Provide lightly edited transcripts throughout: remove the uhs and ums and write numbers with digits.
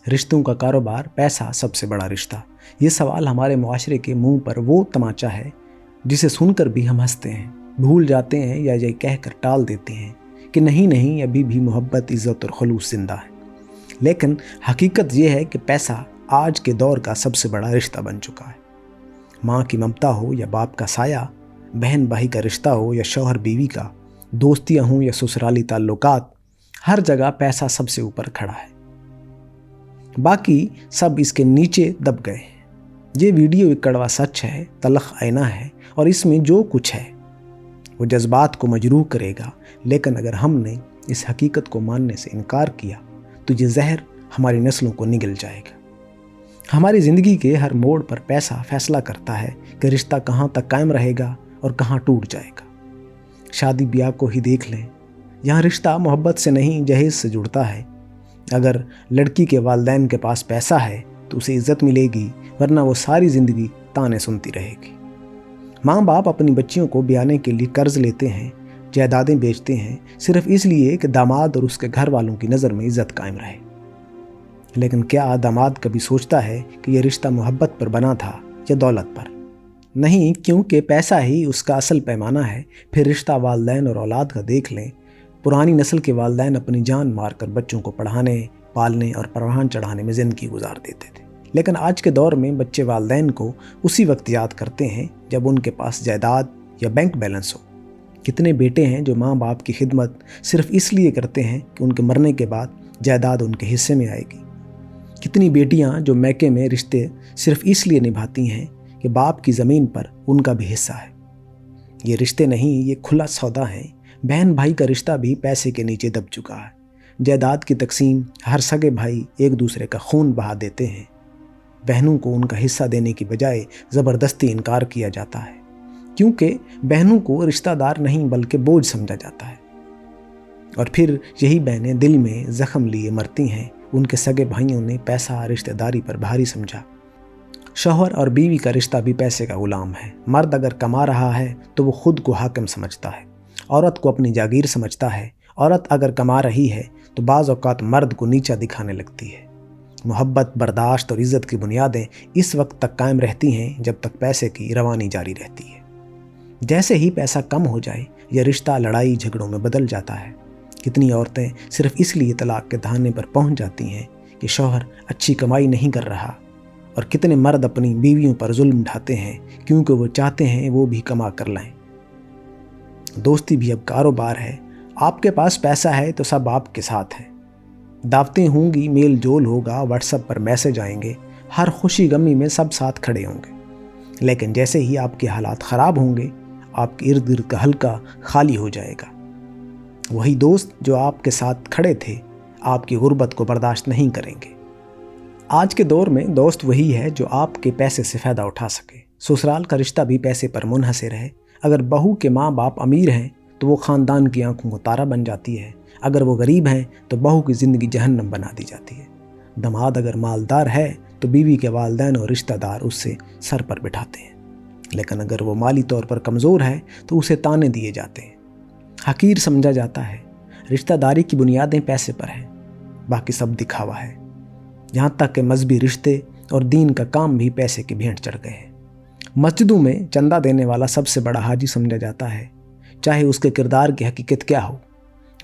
رشتوں کا کاروبار، پیسہ سب سے بڑا رشتہ، یہ سوال ہمارے معاشرے کے منہ پر وہ تماچا ہے جسے سن کر بھی ہم ہنستے ہیں، بھول جاتے ہیں یا یہ کہہ کر ٹال دیتے ہیں کہ نہیں ابھی بھی محبت، عزت اور خلوص زندہ ہے۔ لیکن حقیقت یہ ہے کہ پیسہ آج کے دور کا سب سے بڑا رشتہ بن چکا ہے۔ ماں کی ممتا ہو یا باپ کا سایہ، بہن بھائی کا رشتہ ہو یا شوہر بیوی کا، دوستیاں ہوں یا سسرالی تعلقات، ہر جگہ پیسہ سب سے اوپر کھڑا ہے، باقی سب اس کے نیچے دب گئے ہیں۔ یہ ویڈیو ایک کڑوا سچ ہے، تلخ آئینہ ہے، اور اس میں جو کچھ ہے وہ جذبات کو مجروح کرے گا، لیکن اگر ہم نے اس حقیقت کو ماننے سے انکار کیا تو یہ زہر ہماری نسلوں کو نگل جائے گا۔ ہماری زندگی کے ہر موڑ پر پیسہ فیصلہ کرتا ہے کہ رشتہ کہاں تک قائم رہے گا اور کہاں ٹوٹ جائے گا۔ شادی بیاہ کو ہی دیکھ لیں، یہاں رشتہ محبت سے نہیں جہیز سے جڑتا ہے۔ اگر لڑکی کے والدین کے پاس پیسہ ہے تو اسے عزت ملے گی، ورنہ وہ ساری زندگی تانے سنتی رہے گی۔ ماں باپ اپنی بچیوں کو بیانے کے لیے قرض لیتے ہیں، جائیدادیں بیچتے ہیں، صرف اس لیے کہ داماد اور اس کے گھر والوں کی نظر میں عزت قائم رہے۔ لیکن کیا داماد کبھی سوچتا ہے کہ یہ رشتہ محبت پر بنا تھا یا دولت پر؟ نہیں، کیونکہ پیسہ ہی اس کا اصل پیمانہ ہے۔ پھر رشتہ والدین اور اولاد کا دیکھ لیں۔ پرانی نسل کے والدین اپنی جان مار کر بچوں کو پڑھانے، پالنے اور پروان چڑھانے میں زندگی گزار دیتے تھے، لیکن آج کے دور میں بچے والدین کو اسی وقت یاد کرتے ہیں جب ان کے پاس جائیداد یا بینک بیلنس ہو۔ کتنے بیٹے ہیں جو ماں باپ کی خدمت صرف اس لیے کرتے ہیں کہ ان کے مرنے کے بعد جائیداد ان کے حصے میں آئے گی؟ کتنی بیٹیاں جو میکے میں رشتے صرف اس لیے نبھاتی ہیں کہ باپ کی زمین پر ان کا بھی حصہ ہے؟ یہ رشتے نہیں، یہ کھلا سودا ہے۔ بہن بھائی کا رشتہ بھی پیسے کے نیچے دب چکا ہے۔ جائیداد کی تقسیم، ہر سگے بھائی ایک دوسرے کا خون بہا دیتے ہیں۔ بہنوں کو ان کا حصہ دینے کی بجائے زبردستی انکار کیا جاتا ہے، کیونکہ بہنوں کو رشتہ دار نہیں بلکہ بوجھ سمجھا جاتا ہے۔ اور پھر یہی بہنیں دل میں زخم لیے مرتی ہیں۔ ان کے سگے بھائیوں نے پیسہ رشتہ داری پر بھاری سمجھا۔ شوہر اور بیوی کا رشتہ بھی پیسے کا غلام ہے۔ مرد اگر کما رہا ہے تو وہ خود کو حاکم سمجھتا ہے، عورت کو اپنی جاگیر سمجھتا ہے۔ عورت اگر کما رہی ہے تو بعض اوقات مرد کو نیچا دکھانے لگتی ہے۔ محبت، برداشت اور عزت کی بنیادیں اس وقت تک قائم رہتی ہیں جب تک پیسے کی روانی جاری رہتی ہے۔ جیسے ہی پیسہ کم ہو جائے، یہ رشتہ لڑائی جھگڑوں میں بدل جاتا ہے۔ کتنی عورتیں صرف اس لیے طلاق کے دہانے پر پہنچ جاتی ہیں کہ شوہر اچھی کمائی نہیں کر رہا، اور کتنے مرد اپنی بیویوں پر ظلم ڈھاتے ہیں کیونکہ وہ چاہتے ہیں وہ بھی کما کر لائیں۔ دوستی بھی اب کاروبار ہے۔ آپ کے پاس پیسہ ہے تو سب آپ کے ساتھ ہیں، دعوتیں ہوں گی، میل جول ہوگا، واٹس ایپ پر میسج آئیں گے، ہر خوشی غمی میں سب ساتھ کھڑے ہوں گے۔ لیکن جیسے ہی آپ کے حالات خراب ہوں گے، آپ کے ارد گرد کا حلقہ خالی ہو جائے گا۔ وہی دوست جو آپ کے ساتھ کھڑے تھے، آپ کی غربت کو برداشت نہیں کریں گے۔ آج کے دور میں دوست وہی ہے جو آپ کے پیسے سے فائدہ اٹھا سکے۔ سسرال کا رشتہ بھی پیسے پر منحصر ہے۔ اگر بہو کے ماں باپ امیر ہیں تو وہ خاندان کی آنکھوں کو تارا بن جاتی ہے، اگر وہ غریب ہیں تو بہو کی زندگی جہنم بنا دی جاتی ہے۔ داماد اگر مالدار ہے تو بیوی کے والدین اور رشتہ دار اس سے سر پر بٹھاتے ہیں، لیکن اگر وہ مالی طور پر کمزور ہے تو اسے تانے دیے جاتے ہیں، حقیر سمجھا جاتا ہے۔ رشتہ داری کی بنیادیں پیسے پر ہیں، باقی سب دکھاوا ہے۔ یہاں تک کہ مذہبی رشتے اور دین کا کام بھی پیسے کی بھینٹ چڑھ گئے ہیں۔ مسجدوں میں چندہ دینے والا سب سے بڑا حاجی سمجھا جاتا ہے، چاہے اس کے کردار کی حقیقت کیا ہو۔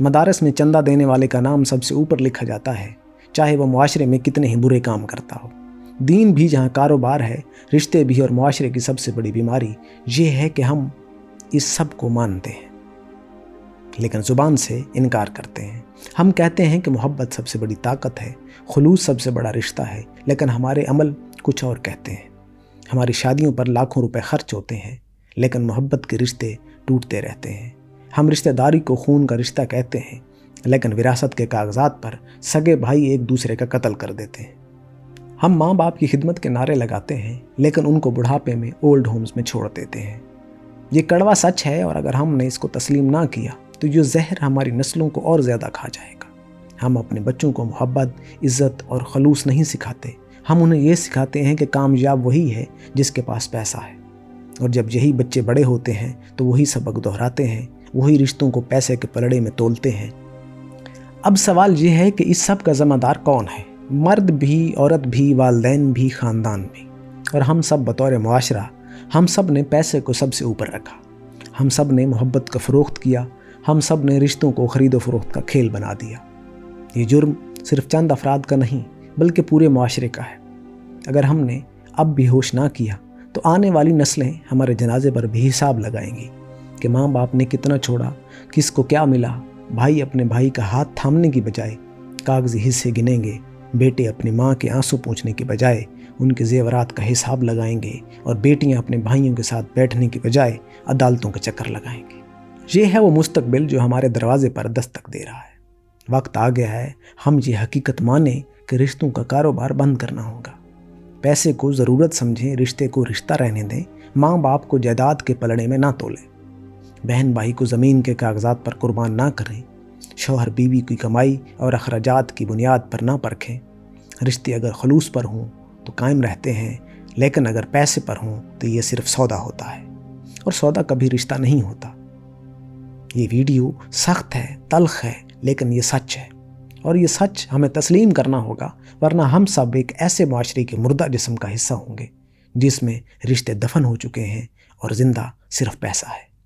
مدارس میں چندہ دینے والے کا نام سب سے اوپر لکھا جاتا ہے، چاہے وہ معاشرے میں کتنے ہی برے کام کرتا ہو۔ دین بھی جہاں کاروبار ہے، رشتے بھی، اور معاشرے کی سب سے بڑی بیماری یہ ہے کہ ہم اس سب کو مانتے ہیں لیکن زبان سے انکار کرتے ہیں۔ ہم کہتے ہیں کہ محبت سب سے بڑی طاقت ہے، خلوص سب سے بڑا رشتہ ہے، لیکن ہمارے عمل کچھ اور کہتے ہیں۔ ہماری شادیوں پر لاکھوں روپے خرچ ہوتے ہیں، لیکن محبت کے رشتے ٹوٹتے رہتے ہیں۔ ہم رشتہ داری کو خون کا رشتہ کہتے ہیں، لیکن وراثت کے کاغذات پر سگے بھائی ایک دوسرے کا قتل کر دیتے ہیں۔ ہم ماں باپ کی خدمت کے نعرے لگاتے ہیں، لیکن ان کو بڑھاپے میں اولڈ ہومز میں چھوڑ دیتے ہیں۔ یہ کڑوا سچ ہے، اور اگر ہم نے اس کو تسلیم نہ کیا تو یہ زہر ہماری نسلوں کو اور زیادہ کھا جائے گا۔ ہم اپنے بچوں کو محبت، عزت اور خلوص نہیں سکھاتے، ہم انہیں یہ سکھاتے ہیں کہ کامیاب وہی ہے جس کے پاس پیسہ ہے، اور جب یہی بچے بڑے ہوتے ہیں تو وہی سبق دہراتے ہیں، وہی رشتوں کو پیسے کے پلڑے میں تولتے ہیں۔ اب سوال یہ ہے کہ اس سب کا ذمہ دار کون ہے؟ مرد بھی، عورت بھی، والدین بھی، خاندان بھی، اور ہم سب بطور معاشرہ، ہم سب نے پیسے کو سب سے اوپر رکھا، ہم سب نے محبت کا فروخت کیا، ہم سب نے رشتوں کو خرید و فروخت کا کھیل بنا دیا۔ یہ جرم صرف چند افراد کا نہیں بلکہ پورے معاشرے کا ہے۔ اگر ہم نے اب بھی ہوش نہ کیا تو آنے والی نسلیں ہمارے جنازے پر بھی حساب لگائیں گی کہ ماں باپ نے کتنا چھوڑا، کس کو کیا ملا۔ بھائی اپنے بھائی کا ہاتھ تھامنے کی بجائے کاغذی حصے گنیں گے، بیٹے اپنی ماں کے آنسو پوچھنے کی بجائے ان کے زیورات کا حساب لگائیں گے، اور بیٹیاں اپنے بھائیوں کے ساتھ بیٹھنے کی بجائے عدالتوں کے چکر لگائیں گی۔ یہ ہے وہ مستقبل جو ہمارے دروازے پر دستک دے رہا ہے۔ وقت آ گیا ہے ہم یہ حقیقت مانیں کہ رشتوں کا کاروبار بند کرنا ہوگا۔ پیسے کو ضرورت سمجھیں، رشتے کو رشتہ رہنے دیں، ماں باپ کو جائیداد کے پلڑے میں نہ تولیں، بہن بھائی کو زمین کے کاغذات پر قربان نہ کریں، شوہر بیوی کی کمائی اور اخراجات کی بنیاد پر نہ پرکھیں۔ رشتے اگر خلوص پر ہوں تو قائم رہتے ہیں، لیکن اگر پیسے پر ہوں تو یہ صرف سودا ہوتا ہے، اور سودا کبھی رشتہ نہیں ہوتا۔ یہ ویڈیو سخت ہے، تلخ ہے، لیکن یہ سچ ہے، اور یہ سچ ہمیں تسلیم کرنا ہوگا، ورنہ ہم سب ایک ایسے معاشرے کے مردہ جسم کا حصہ ہوں گے جس میں رشتے دفن ہو چکے ہیں اور زندہ صرف پیسہ ہے۔